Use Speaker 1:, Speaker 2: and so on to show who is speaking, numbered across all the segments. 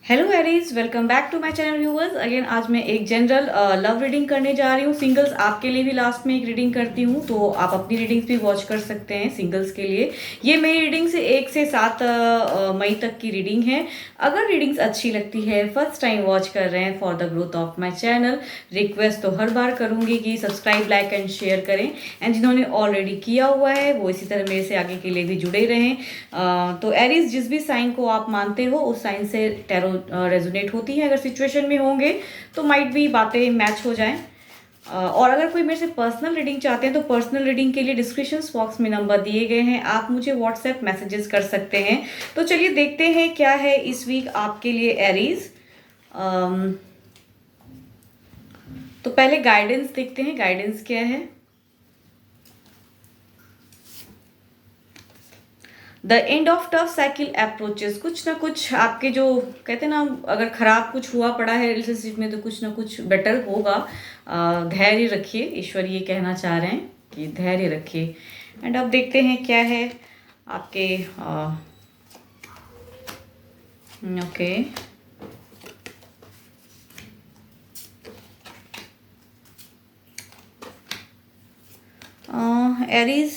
Speaker 1: Hello एरीज, welcome back to my channel viewers. Again आज मैं एक जनरल लव रीडिंग करने जा रही हूँ। सिंगल्स आपके लिए भी लास्ट में एक रीडिंग करती हूँ, तो आप अपनी रीडिंग्स भी वॉच कर सकते हैं सिंगल्स के लिए। ये मेरी रीडिंग से 1 से 7 मई तक की रीडिंग है। अगर रीडिंग्स अच्छी लगती है, फर्स्ट टाइम वॉच कर रहे हैं for the growth of my channel, request तो हर बार करूँगी कि सब्सक्राइब, लाइक एंड शेयर करें। एंड जिन्होंने ऑलरेडी किया हुआ है वो इसी तरह मेरे से आगे के लिए भी जुड़े रहें। तो एरीज, जिस भी साइन को आप मानते हो उस साइन से टैरो रेजोनेट होती है। अगर सिचुएशन में होंगे तो माइट भी बातें मैच हो जाएं। और अगर कोई मेरे से पर्सनल रीडिंग चाहते हैं तो पर्सनल रीडिंग के लिए डिस्क्रिप्शन बॉक्स में नंबर दिए गए हैं, आप मुझे व्हाट्सएप मैसेजेस कर सकते हैं। तो चलिए देखते हैं क्या है इस वीक आपके लिए एरीज। तो पहले गाइडेंस देखते हैं, गाइडेंस क्या है। The end of tough cycle approaches. कुछ ना कुछ आपके जो कहते हैं ना, अगर खराब कुछ हुआ पड़ा है रिलेशनशिप में तो कुछ ना कुछ बेटर होगा। धैर्य रखिए, ईश्वर ये कहना चाह रहे हैं कि धैर्य रखिए। एंड अब देखते हैं क्या है आपके ओके। एरीज,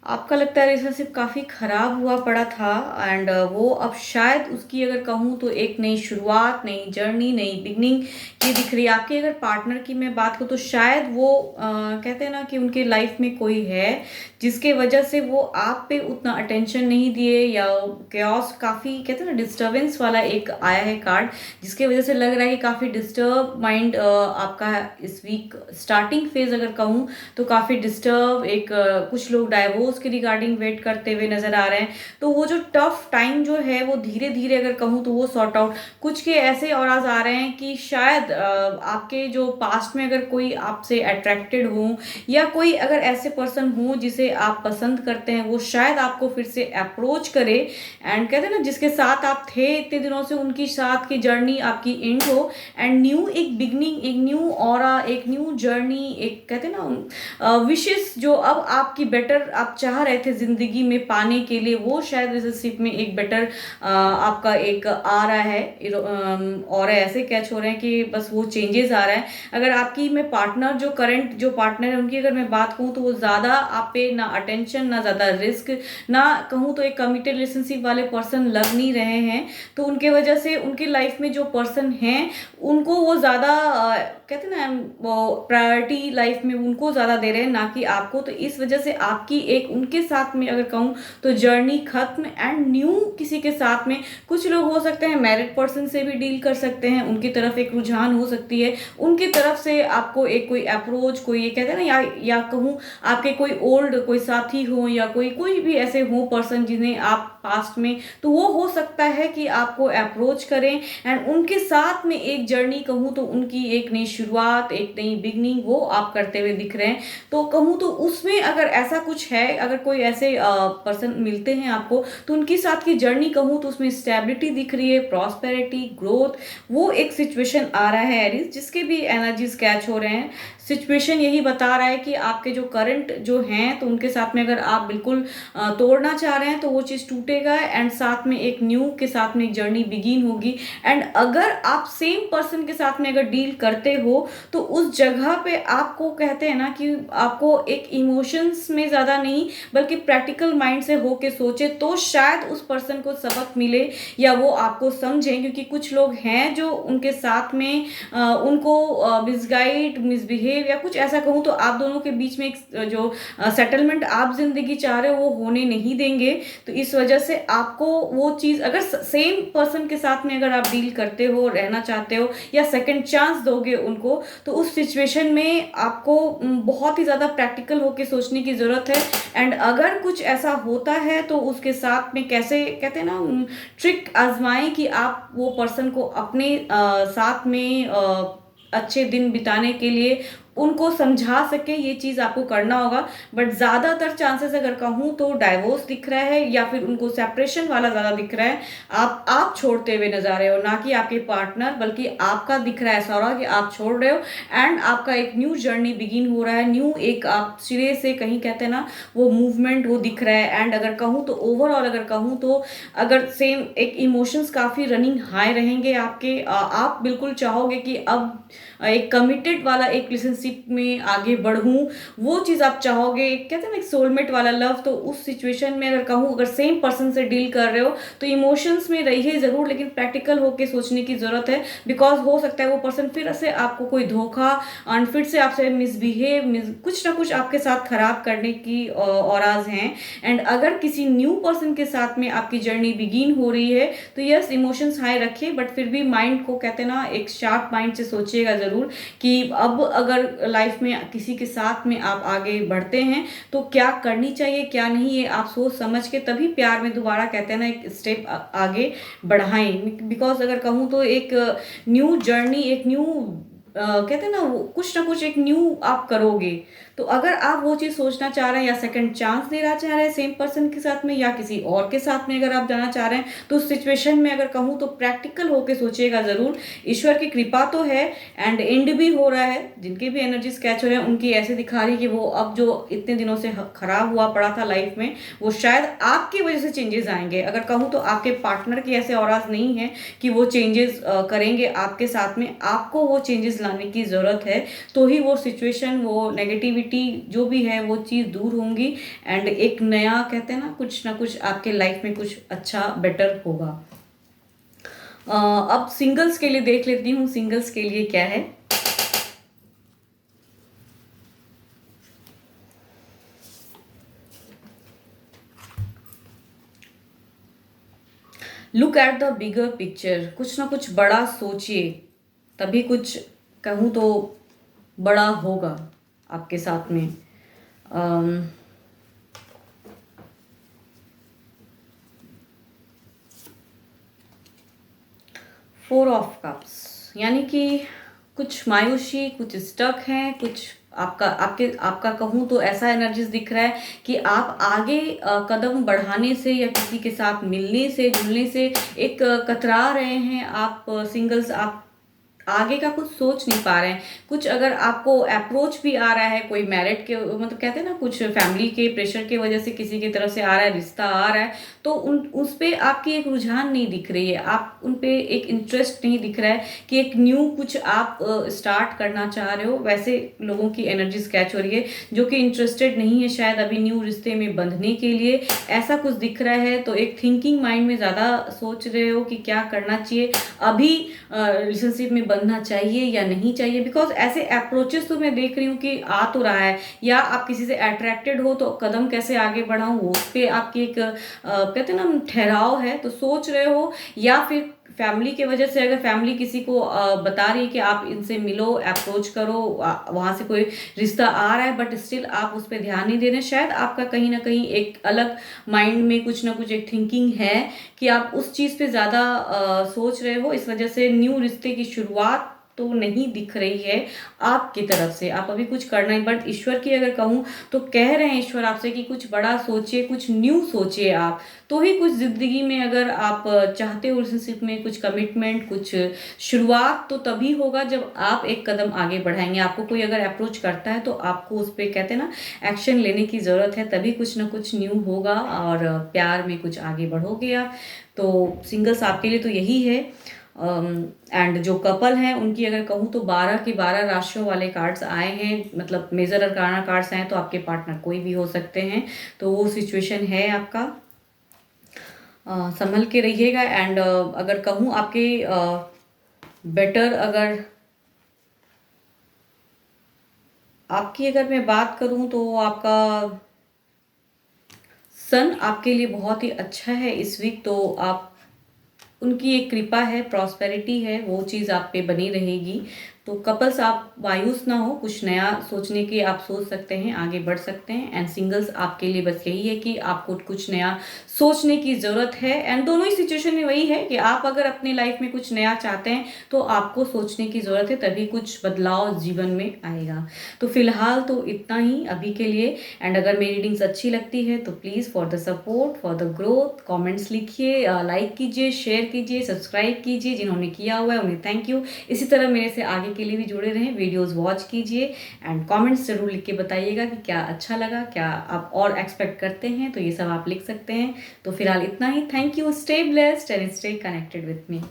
Speaker 1: आपका लगता है रिलेशनशिप काफ़ी ख़राब हुआ पड़ा था एंड वो अब शायद उसकी अगर कहूँ तो एक नई शुरुआत, नई जर्नी, नई बिगनिंग की दिख रही है। आपके अगर पार्टनर की मैं बात करूँ तो शायद वो कहते हैं ना कि उनके लाइफ में कोई है जिसके वजह से वो आप पे उतना अटेंशन नहीं दिए, या कैओस काफ़ी कहते हैं ना डिस्टर्बेंस वाला एक आया है कार्ड, जिसके वजह से लग रहा है कि काफ़ी डिस्टर्ब माइंड आपका इस वीक स्टार्टिंग फेज अगर कहूँ तो काफ़ी डिस्टर्ब। एक कुछ लोग डाइवोर्स के रिगार्डिंग वेट करते हुए नजर आ रहे हैं। तो वो जो टफ टाइम जो है वो धीरे धीरे अगर कहूँ तो वो सॉर्ट आउट। कुछ के ऐसे ऑराज आ रहे हैं कि शायद आपके जो पास्ट में अगर कोई आपसे अट्रैक्टेड हो, या कोई अगर ऐसे पर्सन हो जिसे आप पसंद करते हैं, वो शायद आपको फिर से अप्रोच करे। एंड कहते हैं ना, जिसके साथ आप थे इतने दिनों से, उनकी साथ की जर्नी आपकी एंड हो एंड न्यू एक बिगनिंग, एक न्यू ऑरा, एक न्यू जर्नी, एक कहते हैं ना विशेस जो अब आपकी बेटर आप चाह रहे थे जिंदगी में पाने के लिए, वो शायद रिलेशनशिप में एक बेटर आपका एक आ रहा है। और ऐसे कैच हो रहे हैं कि बस वो चेंजेस आ रहा है। अगर आपकी मैं पार्टनर जो करंट जो पार्टनर है उनकी अगर मैं बात कहूँ तो वो ज़्यादा आप पे ना अटेंशन, ना ज़्यादा रिस्क, ना कहूँ तो एक कमिटेड रिलेशनशिप वाले पर्सन लग नहीं रहे हैं। तो उनके वजह से उनकी लाइफ में जो पर्सन हैं उनको वो ज़्यादा कहते हैं ना वो प्रायोरिटी लाइफ में उनको ज़्यादा दे रहे हैं, ना कि आपको। तो इस वजह से आपकी एक उनके साथ में अगर कहूँ तो जर्नी खत्म एंड न्यू किसी के साथ में। कुछ लोग हो सकते हैं मैरिड पर्सन से भी डील कर सकते हैं, उनकी तरफ एक रुझान हो सकती है, उनकी तरफ से आपको एक कोई अप्रोच, कोई ये कहते हैं ना, या कहूँ आपके कोई ओल्ड कोई साथी हो, या कोई कोई भी ऐसे हो पर्सन जिन्हें आप पास्ट में, तो वो हो सकता है कि आपको अप्रोच करें एंड उनके साथ में एक जर्नी कहूँ तो उनकी एक नई शुरुआत, एक नई बिगनिंग वो आप करते हुए दिख रहे हैं। तो कहूँ तो उसमें अगर ऐसा कुछ है, अगर कोई ऐसे पर्सन मिलते हैं आपको, तो उनके साथ की जर्नी कहूँ तो उसमें स्टेबिलिटी दिख रही है, प्रॉस्पेरिटी, ग्रोथ, वो एक सिचुएशन आ रहा है एरीज, जिसके भी एनर्जीज कैच हो रहे हैं। सिचुएशन यही बता रहा है कि आपके जो करंट जो हैं तो उनके साथ में अगर आप बिल्कुल तोड़ना चाह रहे हैं तो वो चीज़ टूटेगा एंड साथ में एक न्यू के साथ में एक जर्नी बिगिन होगी। एंड अगर आप सेम पर्सन के साथ में अगर डील करते हो तो उस जगह पे आपको कहते हैं ना कि आपको एक इमोशंस में ज़्यादा नहीं बल्कि प्रैक्टिकल माइंड से होके सोचे तो शायद उस पर्सन को सबक मिले या वो आपको समझें। क्योंकि कुछ लोग हैं जो उनके साथ में उनको मिसगाइड, मिसबिहेव या कुछ ऐसा कहूँ तो आप दोनों के बीच में एक जो सेटलमेंट आप जिंदगी चाह रहे हो वो होने नहीं देंगे। तो इस वजह से आपको वो चीज़, अगर सेम पर्सन के साथ में अगर आप डील करते हो, रहना चाहते हो या सेकंड चांस दोगे उनको, तो उस सिचुएशन में आपको बहुत ही ज़्यादा प्रैक्टिकल होकर सोचने की ज़रूरत है। एंड अगर कुछ ऐसा होता है तो उसके साथ में कैसे कहते हैं ना ट्रिक आजमाएं कि आप वो पर्सन को अपने साथ में अच्छे दिन बिताने के लिए उनको समझा सके, ये चीज़ आपको करना होगा। बट ज़्यादातर चांसेस अगर कहूँ तो डाइवोर्स दिख रहा है, या फिर उनको सेपरेशन वाला ज़्यादा दिख रहा है। आप छोड़ते हुए नजर आ रहे हो, ना कि आपके पार्टनर, बल्कि आपका दिख रहा है, ऐसा हो रहा है कि आप छोड़ रहे हो। एंड आपका एक न्यू जर्नी बिगिन हो रहा है, न्यू एक आप सिरे से कहीं कहते हैं ना वो मूवमेंट वो दिख रहा है। एंड अगर कहूँ तो ओवरऑल अगर कहूँ तो अगर सेम एक इमोशंस काफ़ी रनिंग हाई रहेंगे आपके, आप बिल्कुल चाहोगे कि अब एक कमिटेड वाला एक रिलेशनशिप में आगे बढ़ूं, वो चीज़ आप चाहोगे। कहते हैं ना एक सोलमेट वाला लव, तो उस सिचुएशन में अगर कहूँ, अगर सेम पर्सन से डील कर रहे हो तो इमोशंस में रहिए ज़रूर, लेकिन प्रैक्टिकल होके सोचने की ज़रूरत है। बिकॉज हो सकता है वो पर्सन फिर से आपको कोई धोखा और फिर से आपसे मिसबिहेव, कुछ ना कुछ आपके साथ खराब करने की औराज हैं। एंड अगर किसी न्यू पर्सन के साथ में आपकी जर्नी बिगिन हो रही है तो यस, इमोशंस हाई रखिए, बट फिर भी माइंड को कहते हैं ना एक शार्प माइंड से सोचिएगा ज़रूर कि अब अगर लाइफ में किसी के साथ में आप आगे बढ़ते हैं तो क्या करनी चाहिए क्या नहीं, ये आप सोच समझ के तभी प्यार में दोबारा कहते हैं ना एक स्टेप आगे बढ़ाएं। बिकॉज अगर कहूँ तो एक न्यू जर्नी, एक न्यू कहते हैं ना वो कुछ ना कुछ एक न्यू आप करोगे। तो अगर आप वो चीज़ सोचना चाह रहे हैं, या सेकंड चांस देना चाह रहे हैं सेम पर्सन के साथ में, या किसी और के साथ में अगर आप जाना चाह रहे हैं, तो उस सिचुएशन में अगर कहूँ तो प्रैक्टिकल होके सोचिएगा ज़रूर। ईश्वर की कृपा तो है, एंड एंड भी हो रहा है। जिनके भी एनर्जीज कैच हो रहे हैं उनकी ऐसे दिखा रही है कि वो अब जो इतने दिनों से खराब हुआ पड़ा था लाइफ में, वो शायद आपकी वजह से चेंजेस आएंगे। अगर कहूँ तो आपके पार्टनर की ऐसे औराज नहीं है कि वो चेंजेस करेंगे आपके साथ में, आपको वो चेंजेस लाने की ज़रूरत है। तो ही वो सिचुएशन, वो नेगेटिविटी जो भी है वो चीज़ दूर होंगी, एंड एक नया कहते हैं ना कुछ आपके लाइफ में कुछ अच्छा बेटर होगा। अब सिंगल्स के लिए देख लेती हूँ, सिंगल्स के लिए क्या है। Look at the bigger picture, कुछ ना कुछ बड़ा सोचिए, तभी कुछ कहूँ तो बड़ा होगा आपके साथ में। फोर ऑफ कप्स, यानी कि कुछ मायूसी, कुछ स्टक है, कुछ आपका कहूँ तो ऐसा एनर्जीज दिख रहा है कि आप आगे कदम बढ़ाने से या किसी के साथ मिलने से जुलने से एक कतरा रहे हैं आप। सिंगल्स आप आगे का कुछ सोच नहीं पा रहे हैं। कुछ अगर आपको अप्रोच भी आ रहा है कोई मैरिड के, मतलब कहते हैं ना कुछ फैमिली के प्रेशर की वजह से किसी की तरफ से आ रहा है, रिश्ता आ रहा है, तो उस पे आपकी एक रुझान नहीं दिख रही है, आप उन पे एक इंटरेस्ट नहीं दिख रहा है कि एक न्यू कुछ आप स्टार्ट करना चाह रहे हो। वैसे लोगों की एनर्जीज कैच हो रही है जो कि इंटरेस्टेड नहीं है शायद अभी न्यू रिश्ते में बंधने के लिए, ऐसा कुछ दिख रहा है। तो एक थिंकिंग माइंड में ज़्यादा सोच रहे हो कि क्या करना चाहिए, अभी रिलेशनशिप में बनना चाहिए या नहीं चाहिए। बिकॉज ऐसे अप्रोचेस तो मैं देख रही हूँ कि आ तो रहा है, या आप किसी से अट्रैक्टेड हो तो कदम कैसे आगे बढ़ाऊँ, वो उस पे आपकी एक कहते हैं ना ठहराव है, तो सोच रहे हो। या फिर फैमिली की वजह से अगर फैमिली किसी को बता रही है कि आप इनसे मिलो, अप्रोच करो, वहाँ से कोई रिश्ता आ रहा है, बट स्टिल आप उस पर ध्यान नहीं दे रहे, शायद आपका कहीं ना कहीं एक अलग माइंड में कुछ ना कुछ एक थिंकिंग है कि आप उस चीज़ पे ज़्यादा सोच रहे हो। इस वजह से न्यू रिश्ते की शुरुआत तो नहीं दिख रही है आपकी तरफ से, आप अभी कुछ करना है। बट ईश्वर की अगर कहूँ तो कह रहे हैं ईश्वर आपसे कि कुछ बड़ा सोचिए, कुछ न्यू सोचिए आप, तो ही कुछ ज़िंदगी में अगर आप चाहते हो रिलेशनशिप में कुछ कमिटमेंट, कुछ शुरुआत, तो तभी होगा जब आप एक कदम आगे बढ़ाएंगे। आपको कोई अगर अप्रोच करता है तो आपको उस पर कहते हैं ना एक्शन लेने की ज़रूरत है, तभी कुछ ना कुछ न्यू होगा और प्यार में कुछ आगे बढ़ोगे आप। तो सिंगल्स आपके लिए तो यही है। एंड जो कपल हैं उनकी अगर कहूँ तो 12 की 12 राशियों वाले कार्ड्स आए हैं, मतलब मेजर अरकाना कार्ड्स आए, तो आपके पार्टनर कोई भी हो सकते हैं। तो वो सिचुएशन है आपका, संभल के रहिएगा। एंड अगर कहूँ आपके बेटर अगर आपकी अगर मैं बात करूँ तो आपका सन आपके लिए बहुत ही अच्छा है इस वीक। तो आप उनकी एक कृपा है, प्रॉस्पेरिटी है, वो चीज़ आप पे बनी रहेगी। तो कपल्स आप मायूस ना हो, कुछ नया सोचने की आप सोच सकते हैं, आगे बढ़ सकते हैं। एंड सिंगल्स आपके लिए बस यही है कि आपको कुछ नया सोचने की ज़रूरत है। एंड दोनों ही सिचुएशन में वही है कि आप अगर अपने लाइफ में कुछ नया चाहते हैं तो आपको सोचने की ज़रूरत है, तभी कुछ बदलाव जीवन में आएगा। तो फिलहाल तो इतना ही अभी के लिए। एंड अगर मेरी रीडिंग्स अच्छी लगती है तो please for the support, for the growth comments लिखिए, लाइक कीजिए, शेयर कीजिए, सब्सक्राइब कीजिए। जिन्होंने किया हुआ है उन्हें थैंक यू। इसी तरह मेरे से आगे के लिए भी जुड़े रहें, वीडियोस वॉच कीजिए एंड कमेंट्स जरूर लिख के बताइएगा कि क्या अच्छा लगा, क्या आप और एक्सपेक्ट करते हैं, तो ये सब आप लिख सकते हैं। तो फिलहाल इतना ही। Thank you, stay blessed and stay connected with me.